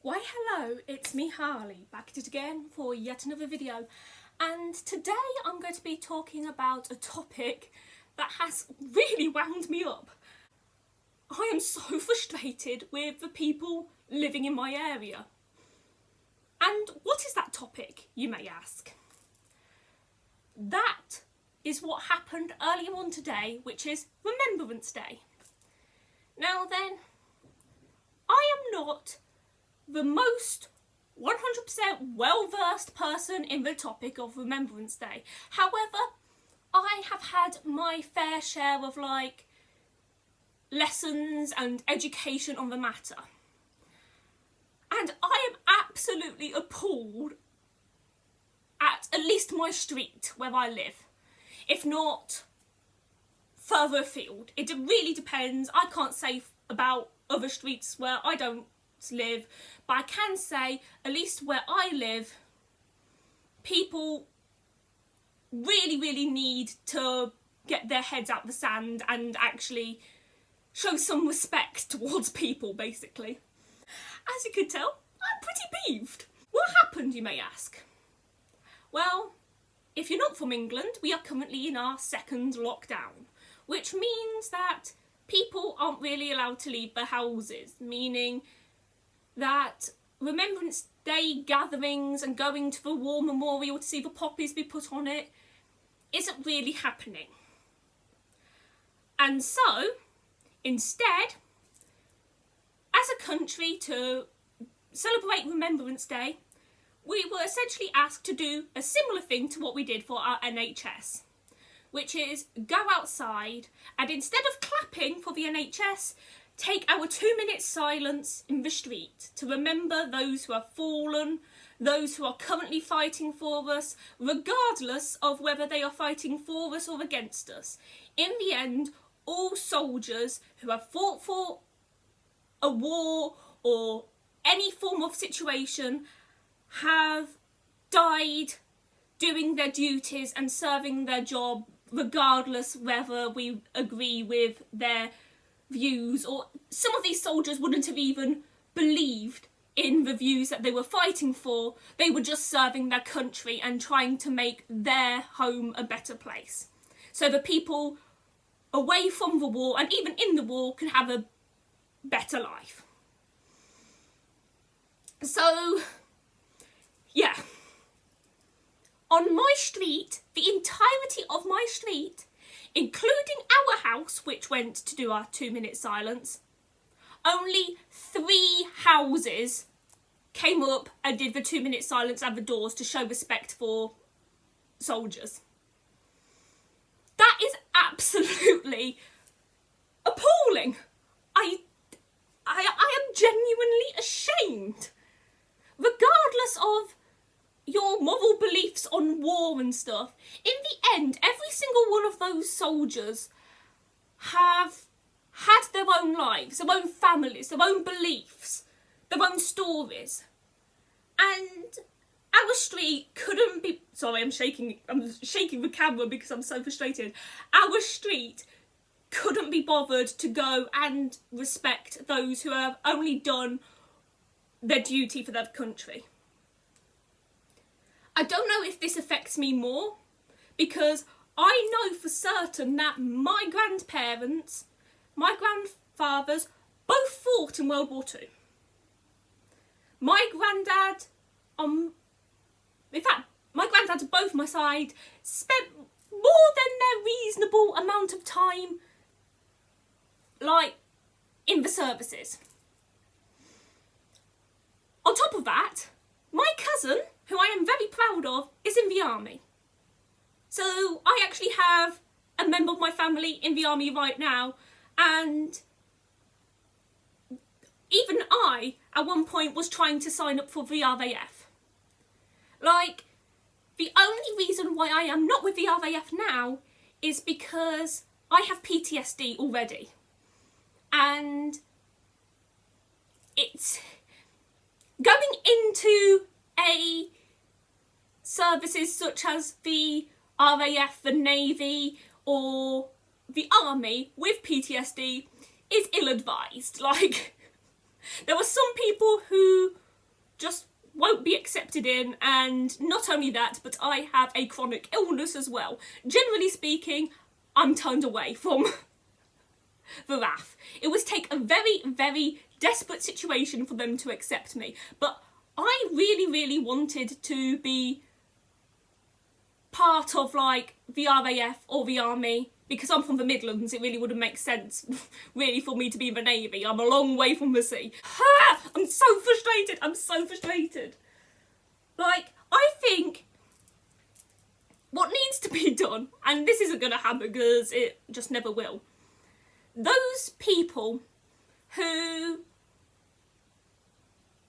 Why hello, it's me Harley, back at it again for yet another video, and today I'm going to be talking about a topic that has really wound me up. I am so frustrated with the people living in my area. And what is that topic, you may ask? That is what happened earlier on today, which is Remembrance Day. Now then, I am not the most 100% well-versed person in the topic of Remembrance Day. However, I have had my fair share of lessons and education on the matter. And I am absolutely appalled at least my street where I live, if not further afield. It really depends. I can't say about other streets where I don't live, but I can say, at least where I live, people really need to get their heads out the sand and actually show some respect towards people, basically. As you could tell, I'm pretty peeved. What happened, you may ask? Well, if you're not from England, we are currently in our second lockdown, which means that people aren't really allowed to leave their houses, meaning that Remembrance Day gatherings and going to the War Memorial to see the poppies be put on it isn't really happening. And so, instead, as a country to celebrate Remembrance Day, we were essentially asked to do a similar thing to what we did for our NHS, which is go outside and instead of clapping for the NHS, take our 2-minute silence in the street to remember those who have fallen, those who are currently fighting for us, regardless of whether they are fighting for us or against us. In the end, all soldiers who have fought for a war or any form of situation have died doing their duties and serving their job, regardless whether we agree with their views, or some of these soldiers wouldn't have even believed in the views that they were fighting for. They were just serving their country and trying to make their home a better place, so the people away from the war and even in the war can have a better life. So yeah, on my street, the entirety of my street, including our house, which went to do our 2-minute silence, only 3 houses came up and did the 2-minute silence at the doors to show respect for soldiers. That is absolutely appalling. I am genuinely ashamed. Regardless of your moral beliefs on war and stuff, in the end, every single one of those soldiers have had their own lives, their own families, their own beliefs, their own stories. And our street couldn't be... Sorry, I'm shaking the camera because I'm so frustrated. Our street couldn't be bothered to go and respect those who have only done their duty for their country. I don't know if this affects me more, because I know for certain that my grandparents, my grandfathers, both fought in World War II. My granddad, in fact, my granddad on both my side spent more than their reasonable amount of time, in the services. On top of that, my cousin, who I am very proud of, is in the army. So I actually have a member of my family in the army right now, and even I, at one point, was trying to sign up for the RAF. The only reason why I am not with the RAF now is because I have PTSD already. And it's... going into a services such as the RAF, the Navy, or the Army with PTSD is ill-advised. There are some people who just won't be accepted in, and not only that, but I have a chronic illness as well. Generally speaking, I'm turned away from the RAF. It would take a very, very desperate situation for them to accept me, but I really, really wanted to be part of like the RAF or the army. Because I'm from the Midlands, it really wouldn't make sense, really, for me to be in the Navy. I'm a long way from the sea. I'm so frustrated. I'm so frustrated. Like, I think what needs to be done, and this isn't going to happen because it just never will, those people who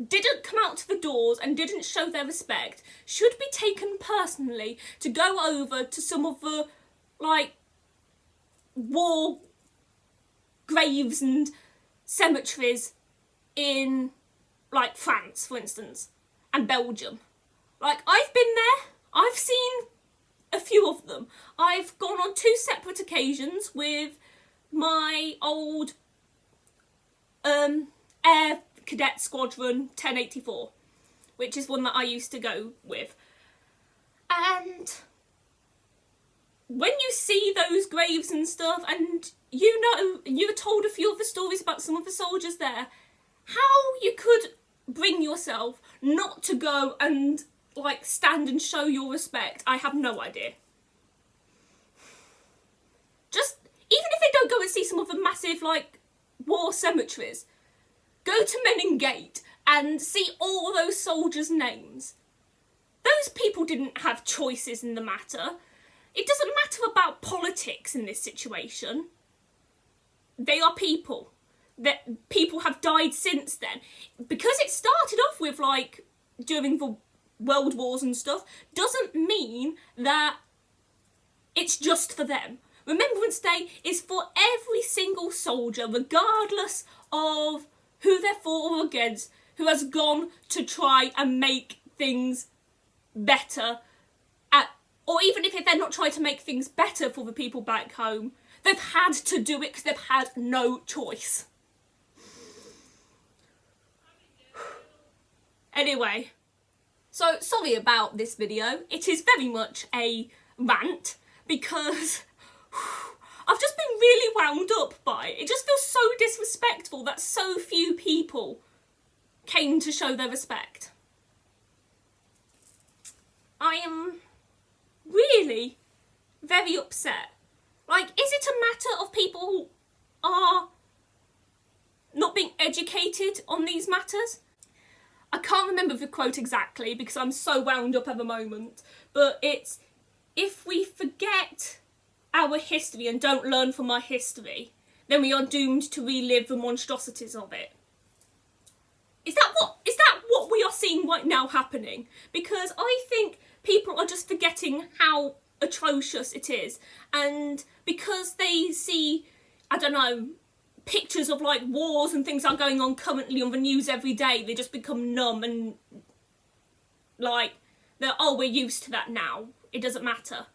didn't come out to the doors and didn't show their respect should be taken personally to go over to some of the, like, war graves and cemeteries in, like, France, for instance, and Belgium. Like, I've been there, I've seen a few of them. I've gone on 2 separate occasions with my old Air Cadet Squadron 1084, which is one that I used to go with. And when you see those graves and stuff, and you know, you're told a few of the stories about some of the soldiers there, how you could bring yourself not to go and, like, stand and show your respect, I have no idea. Just, even if they don't go and see some of the massive, like, war cemeteries, go to Menin Gate and see all those soldiers' names. Those people didn't have choices in the matter. It doesn't matter about politics in this situation. They are people. That people have died since then. Because it started off with, like, during the World Wars and stuff, doesn't mean that it's just for them. Remembrance Day is for every single soldier, regardless of who they're for or against, who has gone to try and make things better, or even if they're not trying to make things better for the people back home, they've had to do it because they've had no choice. Anyway, so sorry about this video. It is very much a rant because I've just been really wound up by it. It just feels so disrespectful that so few people came to show their respect. I am really very upset. Like, is it a matter of people who are not being educated on these matters? I can't remember the quote exactly because I'm so wound up at the moment, but it's, if we forget our history and don't learn from our history, then we are doomed to relive the monstrosities of it. Is that what we are seeing right now happening? Because I think people are just forgetting how atrocious it is, and because they see, I don't know, pictures of like wars and things are going on currently on the news every day, they just become numb and like, they're, oh, we're used to that now, it doesn't matter.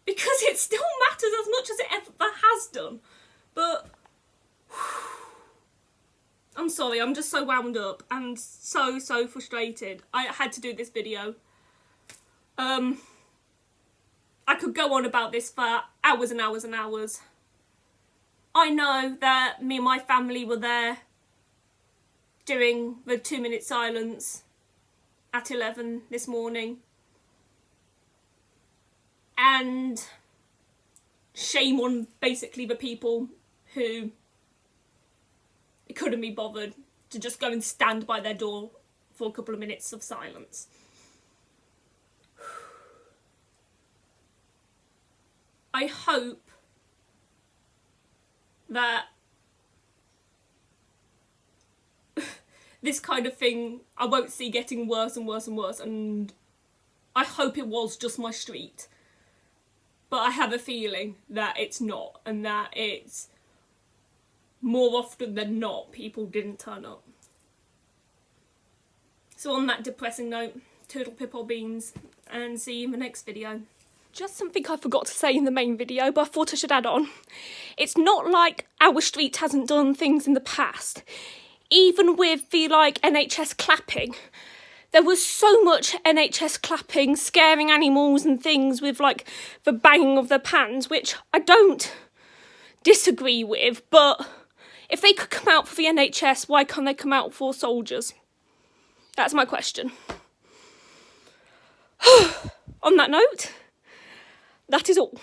Because it still matters as much as it ever has done. But I'm sorry, I'm just so wound up and so frustrated. I had to do this video. I could go on about this for hours and hours and hours. I know that me and my family were there doing the 2-minute silence at 11 this morning. And shame on basically the people who couldn't be bothered to just go and stand by their door for a couple of minutes of silence. I hope that this kind of thing I won't see getting worse and worse and worse, and I hope it was just my street. But I have a feeling that it's not, and that it's more often than not people didn't turn up. So on that depressing note, toodle pipple beans, and see you in the next video. Just something I forgot to say in the main video, but I thought I should add on. It's not like our street hasn't done things in the past. even with the like NHS clapping, there was so much NHS clapping, scaring animals and things with like the banging of the pans, which I don't disagree with, but if they could come out for the NHS, why can't they come out for soldiers? That's my question. On that note, that is all.